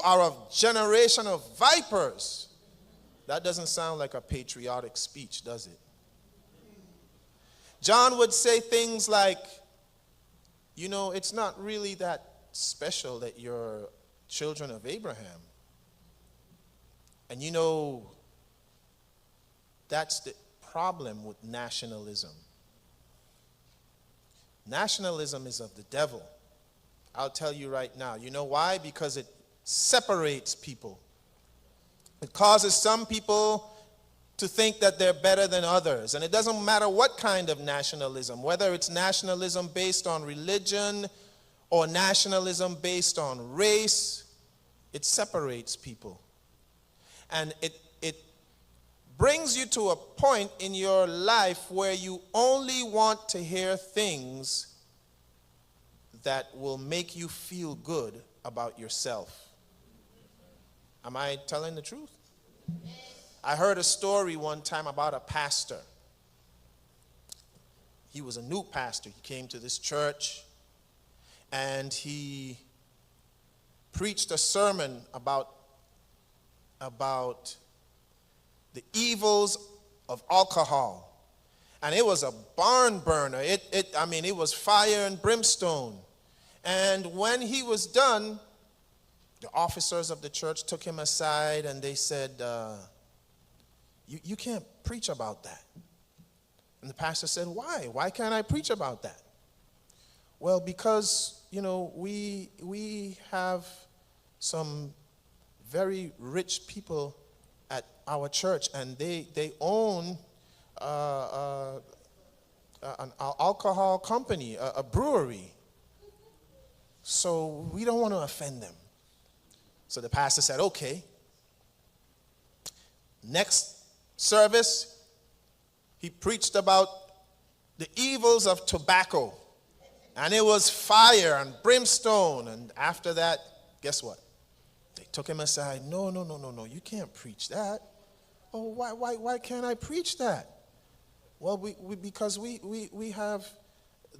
are a generation of vipers. That doesn't sound like a patriotic speech, does it? John would say things like, you know, it's not really that special that you're children of Abraham. And you know, that's the problem with nationalism. Nationalism is of the devil. I'll tell you right now. You know why? Because it separates people. It causes some people to think that they're better than others. And it doesn't matter what kind of nationalism, whether it's nationalism based on religion or nationalism based on race, it separates people. And it brings you to a point in your life where you only want to hear things that will make you feel good about yourself. Am I telling the truth? I heard a story one time about a pastor. He was a new pastor. He came to this church and he preached a sermon about the evils of alcohol. And it was a barn burner. It was fire and brimstone. And when he was done, the officers of the church took him aside and they said, you can't preach about that. And the pastor said, why? Why can't I preach about that? Well, because, you know, we have some very rich people at our church, and they own an alcohol company, a brewery. So we don't want to offend them. So the pastor said, okay. Next service, he preached about the evils of tobacco. And it was fire and brimstone. And after that, guess what? They took him aside. No, you can't preach that. Oh, why can't I preach that? Well, because we have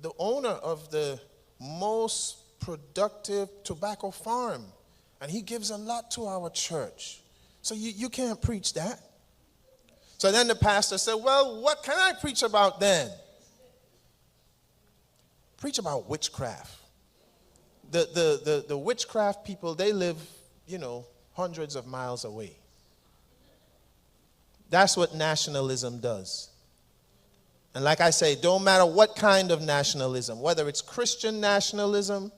the owner of the most productive tobacco farm, and he gives a lot to our church. So you can't preach that. So then the pastor said, well, what can I preach about then? Preach about witchcraft. The witchcraft people, they live, you know, hundreds of miles away. That's what nationalism does. And like I say, don't matter what kind of nationalism, whether it's Christian nationalism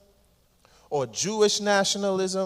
or Jewish nationalism